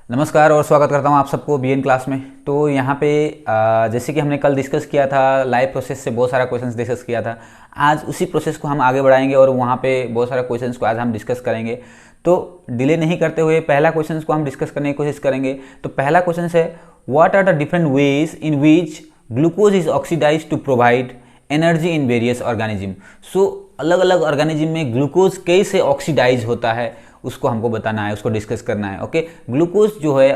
नमस्कार और स्वागत करता हूँ आप सबको बीएन क्लास में। तो यहाँ पे जैसे कि हमने कल डिस्कस किया था, लाइव प्रोसेस से बहुत सारा क्वेश्चंस डिस्कस किया था। आज उसी प्रोसेस को हम आगे बढ़ाएंगे और वहाँ पे बहुत सारा क्वेश्चंस को आज हम डिस्कस करेंगे। तो डिले नहीं करते हुए पहला क्वेश्चंस को हम डिस्कस करने की कोशिश करेंगे। तो पहला क्वेश्चन है, what are the different ways in which glucose is oxidise to provide energy in various organism. So अलग अलग ऑर्गेनिज्म में ग्लूकोज कैसे ऑक्सीडाइज होता है उसको हमको बताना है, उसको डिस्कस करना है। ओके, ग्लूकोज जो है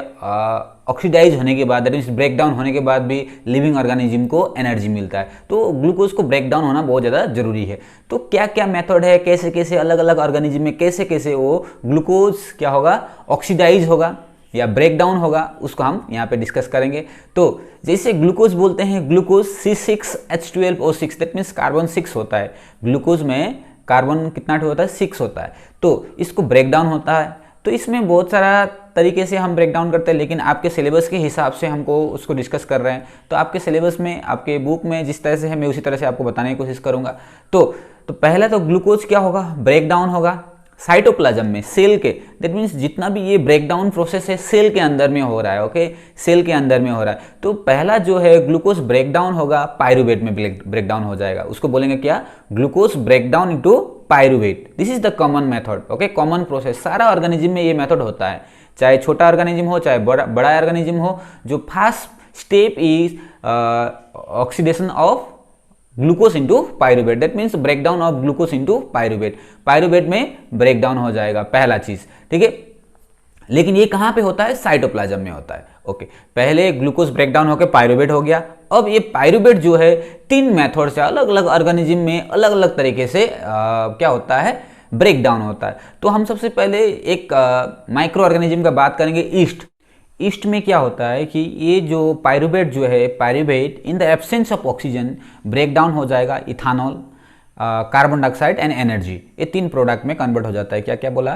ऑक्सीडाइज होने के बाद, दैट मीन्स ब्रेक डाउन होने के बाद भी लिविंग ऑर्गेनिज्म को एनर्जी मिलता है। तो ग्लूकोज को ब्रेक डाउन होना बहुत ज़्यादा जरूरी है। तो क्या क्या मेथड है, कैसे कैसे अलग अलग ऑर्गेनिज्म में कैसे कैसे वो ग्लूकोज क्या होगा, ऑक्सीडाइज होगा या ब्रेक डाउन होगा, उसको हम यहाँ पे डिस्कस करेंगे। तो जैसे ग्लूकोज बोलते हैं, glucose C6H12O6, that means carbon 6 होता है। ग्लूकोज में कार्बन कितना होता है, 6 होता है। तो इसको ब्रेक डाउन होता है। तो इसमें बहुत सारा तरीके से हम ब्रेक डाउन करते हैं, लेकिन आपके सिलेबस के हिसाब से हमको उसको डिस्कस कर रहे हैं। तो आपके सिलेबस में, आपके बुक में जिस तरह से है, मैं उसी तरह से आपको बताने की कोशिश करूंगा। तो पहला तो ग्लूकोज क्या होगा, ब्रेक डाउन होगा साइटोप्लाज्म में, सेल के। दैट मीन्स जितना भी ये ब्रेक डाउन प्रोसेस है सेल के अंदर में हो रहा है। ओके, सेल के अंदर में हो रहा है। तो पहला जो है ग्लूकोज ब्रेक डाउन होगा, पायरुवेट में ब्रेक डाउन हो जाएगा। उसको बोलेंगे क्या, glucose break down into pyruvate. This is the common method. Okay, common process सारा ऑर्गेनिज्म में ये मेथड होता है, चाहे छोटा ऑर्गेनिज्म हो चाहे बड़ा ऑर्गेनिज्म हो। जो first step is oxidation of glucose into pyruvate, that means break down of glucose into pyruvate. Pyruvate में ब्रेक डाउन हो जाएगा पहला चीज, ठीक है। लेकिन ये कहां पे होता है, साइटोप्लाज्म में होता है। ओके, पहले ग्लूकोज ब्रेक डाउन होकर पायरुवेट हो गया। अब ये पायरुवेट जो है 3 मेथड से अलग अलग ऑर्गेनिज्म में अलग अलग तरीके से क्या होता है, ब्रेक डाउन होता है। तो हम सबसे पहले एक माइक्रो ऑर्गेनिज्म का बात करेंगे, ईस्ट। ईस्ट में क्या होता है कि ये जो पायरुवेट जो है, pyruvate in the absence of oxygen break down हो जाएगा ethanol, carbon dioxide and energy. ये 3 प्रोडक्ट में कन्वर्ट हो जाता है। क्या क्या बोला,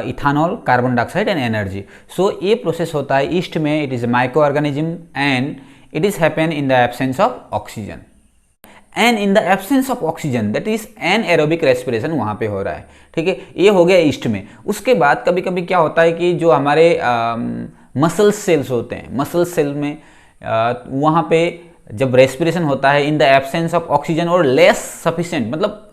ethanol, carbon dioxide and energy. So ये प्रोसेस होता है ईस्ट में। It is a micro organism and it is happen in the absence of oxygen. And in the absence of oxygen, that is anaerobic respiration वहां पे हो रहा है, ठीक है। ये हो गया ईस्ट में। उसके बाद कभी कभी क्या होता है कि जो हमारे मसल सेल्स होते हैं, मसल सेल में वहाँ पे जब रेस्पिरेशन होता है इन द एब्सेंस ऑफ ऑक्सीजन और लेस सफिशिएंट, मतलब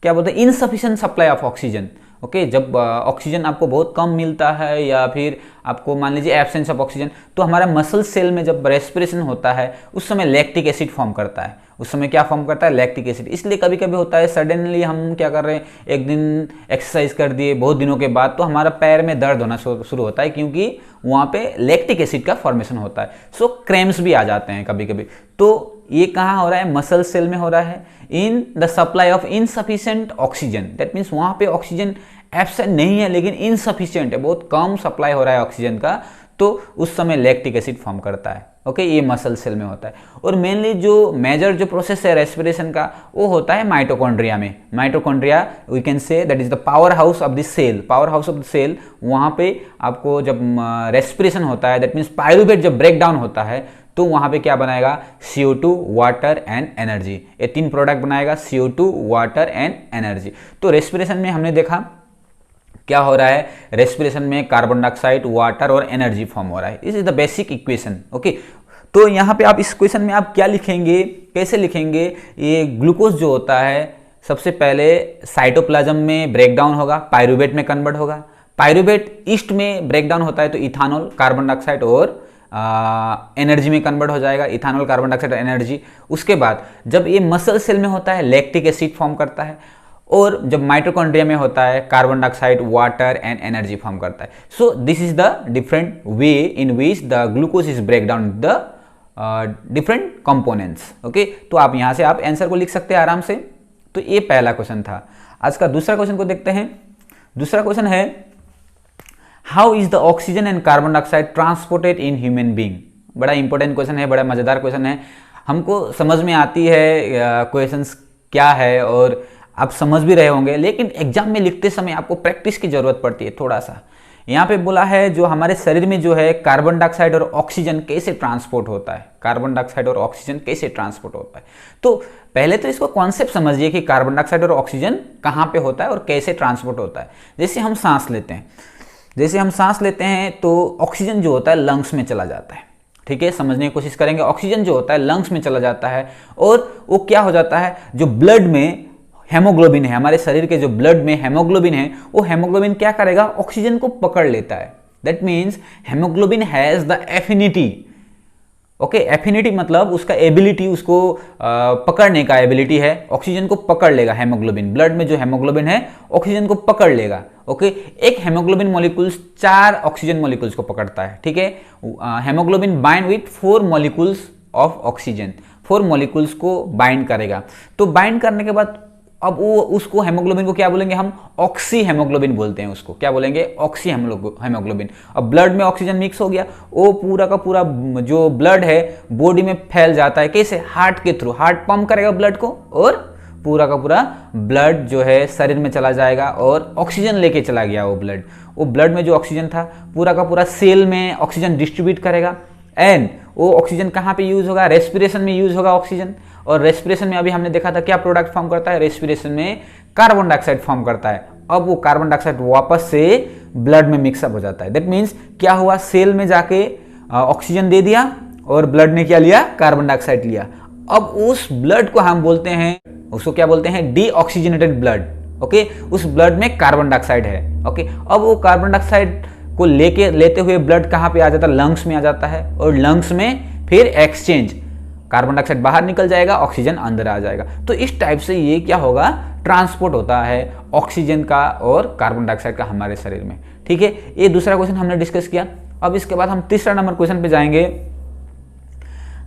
क्या बोलते हैं, insufficient supply of oxygen. Okay, जब ऑक्सीजन आपको बहुत कम मिलता है या फिर आपको मान लीजिए एब्सेंस ऑफ ऑक्सीजन, तो हमारा मसल सेल में जब रेस्पिरेशन होता है उस समय लैक्टिक एसिड फॉर्म करता है। उस समय क्या फॉर्म करता है, लैक्टिक एसिड। इसलिए कभी कभी होता है सडनली हम क्या कर रहे हैं, एक दिन एक्सरसाइज कर दिए बहुत दिनों के बाद, तो हमारा पैर में दर्द होना शुरू होता है, क्योंकि वहाँ पे लैक्टिक एसिड का फॉर्मेशन होता है। सो क्रैम्प्स भी आ जाते हैं कभी कभी। तो ये कहाँ हो रहा है, मसल सेल में हो रहा है, in the supply of insufficient oxygen. That means वहाँ पे ऑक्सीजन एब्सेंट नहीं है लेकिन इनसफिशिएंट है, बहुत कम सप्लाई हो रहा है ऑक्सीजन का, तो उस समय लैक्टिक एसिड फॉर्म करता है। ओके, ये मसल सेल में होता है। और मेनली जो मेजर जो प्रोसेस है रेस्पिरेशन का, वो होता है माइटोकॉन्ड्रिया में। Mitochondria we can say that is the power house of the cell. Power house of the cell, वहाँ पे आपको जब रेस्पिरेशन होता है, दैट मीन्स पायरुवेट जब ब्रेक डाउन होता है, तो वहाँ पे क्या बनाएगा, CO2, वाटर एंड एनर्जी। ये 3 प्रोडक्ट बनाएगा, CO2, वाटर एंड एनर्जी। तो रेस्पिरेशन में हमने देखा क्या हो रहा है, रेस्पिरेशन में कार्बन डाइऑक्साइड, वाटर और एनर्जी फॉर्म हो रहा है। This is the basic equation. Okay, तो यहाँ पे आप इस क्वेश्चन में आप क्या लिखेंगे, कैसे लिखेंगे, ये ग्लूकोज जो होता है सबसे पहले साइटोप्लाज्म में ब्रेक डाउन होगा, पायरुवेट में कन्वर्ट होगा। पायरुवेट ईस्ट में ब्रेक डाउन होता है तो इथानॉल, कार्बन डाइऑक्साइड और एनर्जी में कन्वर्ट हो जाएगा, इथानॉल, कार्बन डाइऑक्साइड और एनर्जी। उसके बाद जब ये मसल सेल में होता है लैक्टिक एसिड फॉर्म करता है, और जब माइटोकॉन्ड्रिया में होता है carbon dioxide, water and energy form करता है। So this is the different way in which the glucose is break down the different components. Okay, तो आप यहां से आप आंसर को लिख सकते हैं आराम से। तो ये पहला क्वेश्चन था। आज का दूसरा क्वेश्चन को देखते हैं। दूसरा क्वेश्चन है, how is the oxygen and carbon dioxide transported in human being. बड़ा इंपॉर्टेंट क्वेश्चन है, बड़ा मजेदार क्वेश्चन है। हमको समझ में आती है क्वेश्चंस क्या है और आप समझ भी रहे होंगे, लेकिन एग्जाम में लिखते समय आपको प्रैक्टिस की जरूरत पड़ती है थोड़ा सा। यहाँ पे बोला है जो हमारे शरीर में जो है कार्बन डाइऑक्साइड और ऑक्सीजन कैसे ट्रांसपोर्ट होता है, कार्बन डाइऑक्साइड और ऑक्सीजन कैसे ट्रांसपोर्ट होता है। तो पहले तो इसको कॉन्सेप्ट समझिए कि कार्बन डाइऑक्साइड और ऑक्सीजन कहाँ पे होता है और कैसे ट्रांसपोर्ट होता है। जैसे हम सांस लेते हैं, जैसे हम सांस लेते हैं तो ऑक्सीजन जो होता है लंग्स में चला जाता है, ठीक है, समझने की कोशिश करेंगे। ऑक्सीजन जो होता है लंग्स में चला जाता है और वो क्या हो जाता है, जो ब्लड में हेमोग्लोबिन है, हमारे शरीर के जो ब्लड में हेमोग्लोबिन है, वो हेमोग्लोबिन क्या करेगा, ऑक्सीजन को पकड़ लेता है। That means haemoglobin has the affinity. Okay, affinity मतलब उसका एबिलिटी, उसको पकड़ने का एबिलिटी है, ऑक्सीजन को पकड़ लेगा हेमोग्लोबिन। ब्लड में जो हेमोग्लोबिन है ऑक्सीजन को पकड़ लेगा। ओके, एक हेमोग्लोबिन मॉलिक्यूल्स 4 ऑक्सीजन मॉलिक्यूल्स को पकड़ता है, ठीक है। Haemoglobin bind with 4 molecules of oxygen, 4 molecules को बाइंड करेगा। तो बाइंड करने के बाद अब वो उसको हेमोग्लोबिन को क्या बोलेंगे हम, ऑक्सी हेमोग्लोबिन बोलते हैं उसको, क्या बोलेंगे, ऑक्सी हेमोग्लोबिन। अब ब्लड में ऑक्सीजन मिक्स हो गया, वो पूरा का पूरा जो ब्लड है बॉडी में फैल जाता है, कैसे, हार्ट के थ्रू। हार्ट पंप करेगा ब्लड को और पूरा का पूरा ब्लड जो है शरीर में चला जाएगा और ऑक्सीजन लेके चला गया वो ब्लड। वो ब्लड में जो ऑक्सीजन था पूरा का पूरा सेल में ऑक्सीजन डिस्ट्रीब्यूट करेगा एंड वो ऑक्सीजन कहाँ पे यूज होगा, रेस्पिरेशन में यूज होगा ऑक्सीजन। और रेस्पिरेशन में अभी हमने देखा था क्या प्रोडक्ट फॉर्म करता है, रेस्पिरेशन में कार्बन डाइऑक्साइड फॉर्म करता है। अब वो कार्बन डाइऑक्साइड वापस से ब्लड में मिक्सअप हो जाता है। दैट मीन्स क्या हुआ, सेल में जाके ऑक्सीजन दे दिया और ब्लड ने क्या लिया, कार्बन डाइऑक्साइड लिया। अब उस ब्लड को हम बोलते हैं, उसको क्या बोलते हैं, डीऑक्सीजनेटेड ब्लड। ओके, उस ब्लड में कार्बन डाइऑक्साइड है। ओके, अब वो कार्बन डाइऑक्साइड को लेते हुए ब्लड कहाँ पे आ जाता है, लंग्स में आ जाता है और लंग्स में फिर एक्सचेंज, कार्बन डाइऑक्साइड बाहर निकल जाएगा, ऑक्सीजन अंदर आ जाएगा। तो इस टाइप से ये क्या होगा, ट्रांसपोर्ट होता है ऑक्सीजन का और कार्बन डाइऑक्साइड का हमारे शरीर में, ठीक है। ये दूसरा क्वेश्चन हमने डिस्कस किया। अब इसके बाद हम तीसरा नंबर क्वेश्चन पे जाएंगे।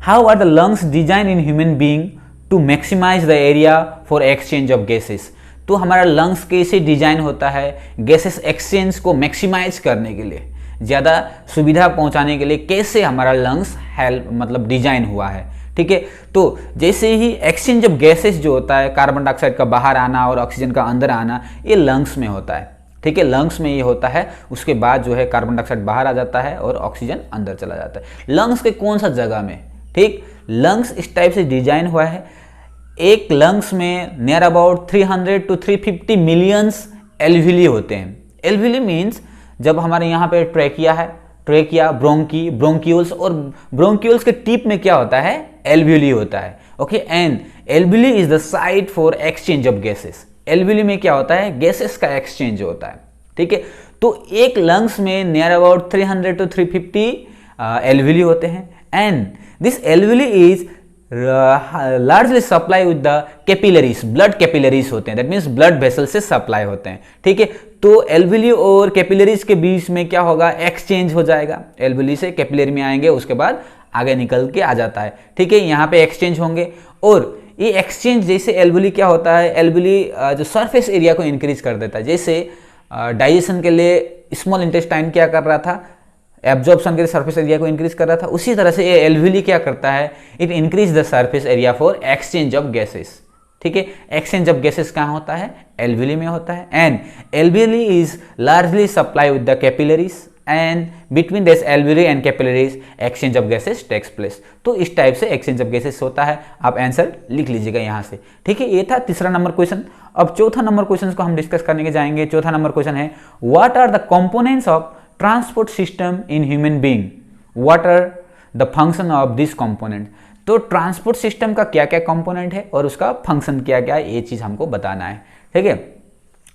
How are the lungs design in human being to maximize the area for exchange of gases. तो हमारा लंग्स कैसे डिजाइन होता है गैसेस एक्सचेंज को मैक्सिमाइज करने के लिए, ज़्यादा सुविधा पहुंचाने के लिए कैसे हमारा लंग्स मतलब डिजाइन हुआ है, ठीक है। तो जैसे ही एक्सचेंज ऑफ गैसेस जो होता है, कार्बन डाइऑक्साइड का बाहर आना और ऑक्सीजन का अंदर आना, ये लंग्स में होता है, ठीक है, लंग्स में ये होता है। उसके बाद जो है कार्बन डाइऑक्साइड बाहर आ जाता है और ऑक्सीजन अंदर चला जाता है। लंग्स के कौन सा जगह में, ठीक, लंग्स इस टाइप से डिजाइन हुआ है। एक लंग्स में नियर अबाउट 300 to 350 मिलियंस एल्विली होते हैं। एल्विली मीन्स जब हमारे यहाँ पे ट्रेकिया है, ट्रेकिया, ब्रोंकी, ब्रोंक्यूल्स, और ब्रोंक्यूल्स के टिप में क्या होता है, एल्विली होता है। Okay, and alveoli is the site for exchange of gases. Alveoli में क्या होता है, गैसेस का एक्सचेंज होता है, ठीक है। तो एक लंग्स में नियर अबाउट 300 to 350 एल्विली होते हैं and this alveoli is largely supply with the capillaries, blood capillaries होते हैं, दैट मीन्स ब्लड वेसल से सप्लाई होते हैं, ठीक है। तो एल्विली और कैपिलरीज के बीच में क्या होगा, एक्सचेंज हो जाएगा। एल्विली से कैपिलरी में आएंगे, उसके बाद आगे निकल के आ जाता है, ठीक है। यहाँ पे एक्सचेंज होंगे और ये एक्सचेंज जैसे एल्विली क्या होता है, एल्विली जो सरफेस एरिया को इंक्रीज कर देता है। जैसे डाइजेशन के लिए स्मॉल इंटेस्टाइन क्या कर रहा था, एब्जॉर्प्शन के सरफेस एरिया को इंक्रीज कर रहा था, उसी तरह से ये एल्विली क्या करता है, it increase the surface area for exchange of gases, ठीक है। एक्सचेंज ऑफ गैसेस कहाँ होता है, एल्विली में होता है and alveoli is largely supply with the capillaries and between this alveoli and capillaries exchange of gases takes place. तो इस टाइप से एक्सचेंज ऑफ गैसेस होता है। आप आंसर लिख लीजिएगा यहाँ से, ठीक है। ये था तीसरा नंबर क्वेश्चन। अब चौथा नंबर क्वेश्चन को हम डिस्कस करने के जाएंगे। चौथा नंबर क्वेश्चन है, what are the components of transport system in human being, what are the function of this component. तो ट्रांसपोर्ट सिस्टम का क्या क्या कंपोनेंट है और उसका फंक्शन क्या क्या है, ये चीज हमको बताना है, ठीक है।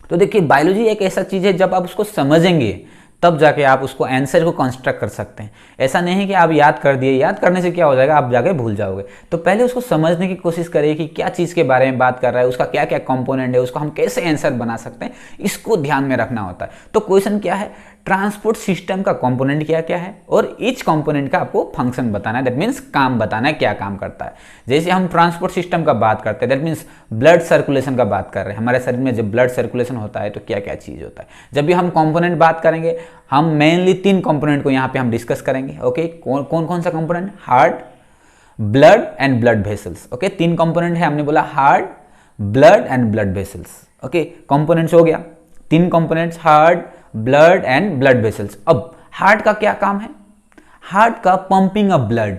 तो देखिए, बायोलॉजी एक ऐसा चीज है, जब आप उसको समझेंगे तब जाके आप उसको आंसर को कंस्ट्रक्ट कर सकते हैं। ऐसा नहीं है कि आप याद कर दिए, याद करने से क्या हो जाएगा, आप जाके भूल जाओगे। तो पहले उसको समझने की कोशिश करिए कि क्या चीज़ के बारे में बात कर रहा है, उसका क्या क्या कंपोनेंट है, उसको हम कैसे आंसर बना सकते हैं, इसको ध्यान में रखना होता है। तो क्वेश्चन क्या है, ट्रांसपोर्ट सिस्टम का कंपोनेंट क्या क्या है और ईच कंपोनेंट का आपको फंक्शन बताना है, दैट मीन्स काम बताना है, क्या काम करता है। जैसे हम ट्रांसपोर्ट सिस्टम का बात करते हैं, दैट मीन्स ब्लड सर्कुलेशन का बात कर रहे हैं। हमारे शरीर में जब ब्लड सर्कुलेशन होता है तो क्या क्या चीज़ होता है। जब भी हम कंपोनेंट बात करेंगे, हम मेनली 3 कंपोनेंट को यहाँ पे हम डिस्कस करेंगे। ओके, कौन कौन सा component, heart, blood and blood vessels. Okay, 3 component है, हमने बोला heart, blood and blood vessels. Okay, components हो गया 3 components, heart, blood and blood vessels. अब हार्ट का क्या काम है, हार्ट का pumping of blood.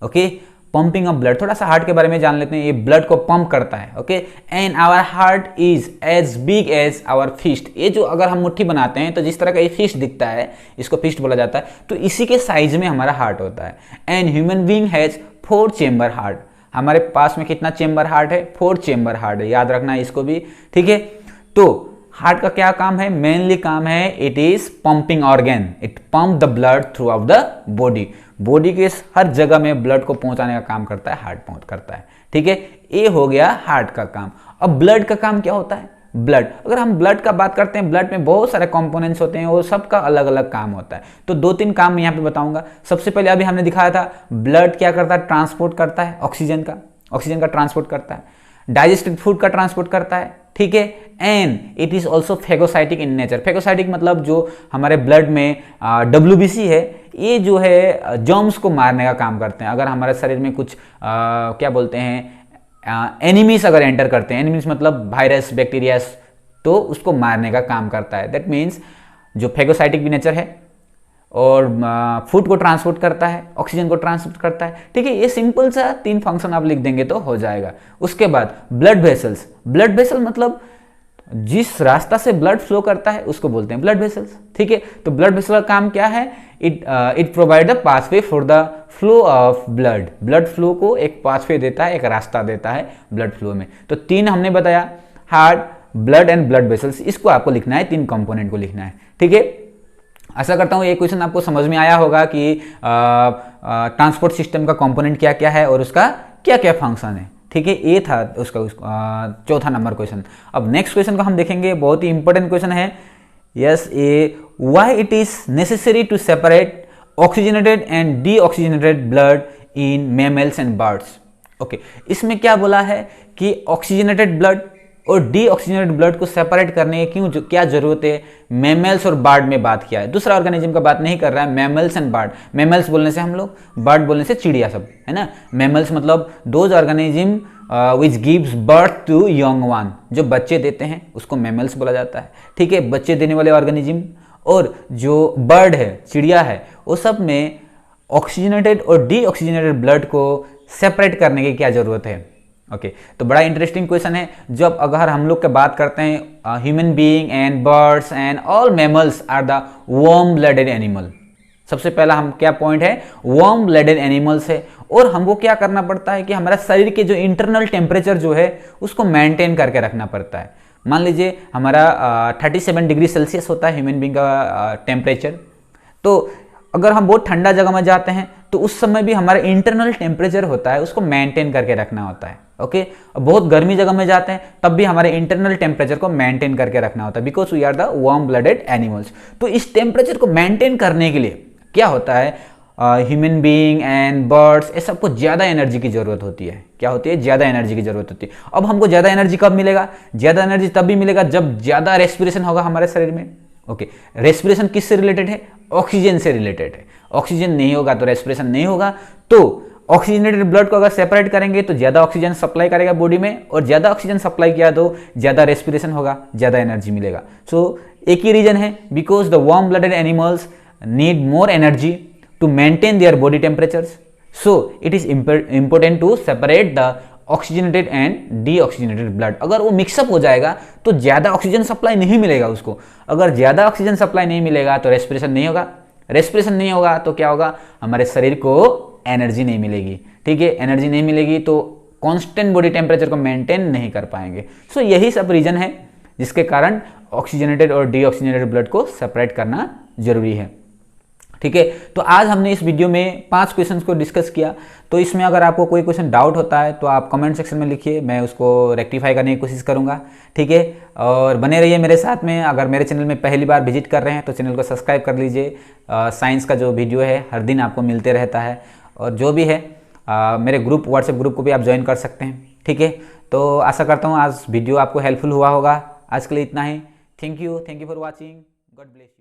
Okay, pumping of blood. थोड़ा सा हार्ट के बारे में जान लेते हैं। ये ब्लड को पंप करता है, okay. And our heart is as big as our fist. ये जो अगर हम मुट्ठी बनाते हैं तो जिस तरह का ये फिस्ट दिखता है, इसको फिस्ट बोला जाता है, तो इसी के साइज में हमारा हार्ट होता है। And human being has 4 chamber heart. हमारे पास में कितना चेम्बर हार्ट है? 4 चेम्बर हार्ट है, याद रखना है इसको भी, ठीक है। तो हार्ट का क्या काम है? मेनली काम है, it is pumping organ, it pump the blood through out the body. Body के हर जगह में ब्लड को पहुंचाने का काम करता है हार्ट, पहुंच करता है, ठीक है। ये हो गया हार्ट का काम। अब ब्लड का काम क्या होता है? ब्लड, अगर हम ब्लड का बात करते हैं, ब्लड में बहुत सारे कंपोनेंट्स होते हैं और सबका अलग अलग काम होता है। तो 2-3 काम यहाँ पे बताऊंगा। सबसे पहले अभी हमने दिखाया था ब्लड क्या करता है? ट्रांसपोर्ट करता है ऑक्सीजन का ट्रांसपोर्ट करता है, डाइजेस्टेड फूड का ट्रांसपोर्ट करता है, ठीक है। And it is also phagocytic in nature. Phagocytic मतलब जो हमारे ब्लड में WBC है, ये जो है जर्म्स को मारने का काम करते हैं। अगर हमारे शरीर में कुछ क्या बोलते हैं एनिमीज अगर एंटर करते हैं, एनिमीज मतलब वायरस, बैक्टीरियास, तो उसको मारने का काम करता है। दैट मीन्स जो फेगोसाइटिक भी नेचर है और फूड को ट्रांसपोर्ट करता है, ऑक्सीजन को ट्रांसपोर्ट करता है, ठीक है। ये सिंपल सा 3 फंक्शन आप लिख देंगे तो हो जाएगा। उसके बाद ब्लड वेसल्स। ब्लड वेसल मतलब जिस रास्ता से ब्लड फ्लो करता है उसको बोलते हैं ब्लड वेसल्स, ठीक है। तो ब्लड वेसल का काम क्या है? It provide the pathway for the flow of blood. Blood flow को एक पाथवे देता है, एक रास्ता देता है ब्लड फ्लो में। तो 3 हमने बताया, heart, blood and blood vessels. इसको आपको लिखना है, 3 कंपोनेंट को लिखना है, ठीक है। आशा करता हूँ ये क्वेश्चन आपको समझ में आया होगा कि ट्रांसपोर्ट सिस्टम का कंपोनेंट क्या क्या है और उसका क्या क्या फंक्शन है, ठीक है। ये था उसका चौथा नंबर क्वेश्चन। अब नेक्स्ट क्वेश्चन को हम देखेंगे, बहुत ही इंपॉर्टेंट क्वेश्चन है। यस, ये why it is necessary to separate oxygenated and deoxygenated blood in mammals and birds. Okay, इसमें क्या बोला है कि ऑक्सीजनेटेड ब्लड और डीऑक्सीजनेटेड ब्लड को सेपरेट करने की क्या जरूरत है? मैमल्स और बर्ड में बात किया है, दूसरा ऑर्गेनिज्म का बात नहीं कर रहा है। मैमल्स एंड बर्ड, मैमल्स बोलने से हम लोग, बर्ड बोलने से चिड़िया सब, है ना। मैमल्स मतलब those organism which gives birth to young one, जो बच्चे देते हैं उसको मैमल्स बोला जाता है, ठीक है। बच्चे देने वाले ऑर्गेनिज्म। और जो बर्ड है, चिड़िया है, वो सब में ऑक्सीजनेटेड और डीऑक्सीजनेटेड ब्लड को सेपरेट करने की क्या जरूरत है? ओके, तो बड़ा इंटरेस्टिंग क्वेश्चन है। जब अगर हम लोग की बात करते हैं, human being and birds and all mammals are the warm blooded animal. सबसे पहला हम क्या पॉइंट है? वार्म ब्लडेड एनिमल्स है। और हमको क्या करना पड़ता है कि हमारा शरीर के जो इंटरनल टेम्परेचर जो है उसको मेंटेन करके रखना पड़ता है। मान लीजिए हमारा 37 डिग्री सेल्सियस होता है ह्यूमन बीइंग का टेम्परेचर। तो अगर हम बहुत ठंडा जगह में जाते हैं तो उस समय भी हमारा इंटरनल टेम्परेचर होता है, उसको मेंटेन करके रखना होता है, ओके। बहुत गर्मी जगह में जाते हैं तब भी हमारे इंटरनल टेम्परेचर को मेंटेन करके रखना होता है, because we are the warm blooded animals. तो इस टेम्परेचर को मेंटेन करने के लिए क्या होता है? ह्यूमन बीइंग एंड बर्ड्स, ये सबको ज़्यादा एनर्जी की जरूरत होती है। क्या होती है? ज़्यादा एनर्जी की जरूरत होती है। अब हमको ज़्यादा एनर्जी कब मिलेगा? ज़्यादा एनर्जी तब भी मिलेगा जब ज़्यादा रेस्पिरेशन होगा हमारे शरीर में, ओके। रेस्पिरेशन किससे रिलेटेड है? ऑक्सीजन से रिलेटेड है। ऑक्सीजन नहीं होगा तो रेस्पिरेशन नहीं होगा। तो ऑक्सीजनेटेड ब्लड को अगर सेपरेट करेंगे तो ज़्यादा ऑक्सीजन सप्लाई करेगा बॉडी में, और ज़्यादा ऑक्सीजन सप्लाई किया तो ज़्यादा रेस्पिरेशन होगा, ज़्यादा एनर्जी मिलेगा। सो एक ही रीजन है, because the warm blooded animals need more energy to maintain their body temperatures. So it is important to separate the oxygenated and deoxygenated blood. अगर वो मिक्सअप हो जाएगा तो ज़्यादा ऑक्सीजन सप्लाई नहीं मिलेगा उसको। अगर ज़्यादा ऑक्सीजन सप्लाई नहीं मिलेगा तो रेस्पिरेशन नहीं होगा, रेस्पिरेशन नहीं होगा तो क्या होगा? हमारे शरीर को एनर्जी नहीं मिलेगी, ठीक है। एनर्जी नहीं मिलेगी तो कांस्टेंट बॉडी टेम्परेचर को मेंटेन नहीं कर पाएंगे। सो यही सब रीजन है जिसके कारण ऑक्सीजनेटेड और डीऑक्सीजनेटेड ब्लड को सेपरेट करना जरूरी है, ठीक है। तो आज हमने इस वीडियो में 5 क्वेश्चंस को डिस्कस किया। तो इसमें अगर आपको कोई क्वेश्चन डाउट होता है तो आप कमेंट सेक्शन में लिखिए, मैं उसको रेक्टिफाई करने की कोशिश करूंगा, ठीक है। और बने रहिए मेरे साथ में। अगर मेरे चैनल में पहली बार विजिट कर रहे हैं तो चैनल को सब्सक्राइब कर लीजिए। साइंस का जो वीडियो है हर दिन आपको मिलते रहता है, और जो भी है मेरे ग्रुप, व्हाट्सएप ग्रुप को भी आप ज्वाइन कर सकते हैं, ठीक है। तो आशा करता हूँ आज वीडियो आपको हेल्पफुल हुआ होगा। आज के लिए इतना ही। Thank you for watching. God bless you.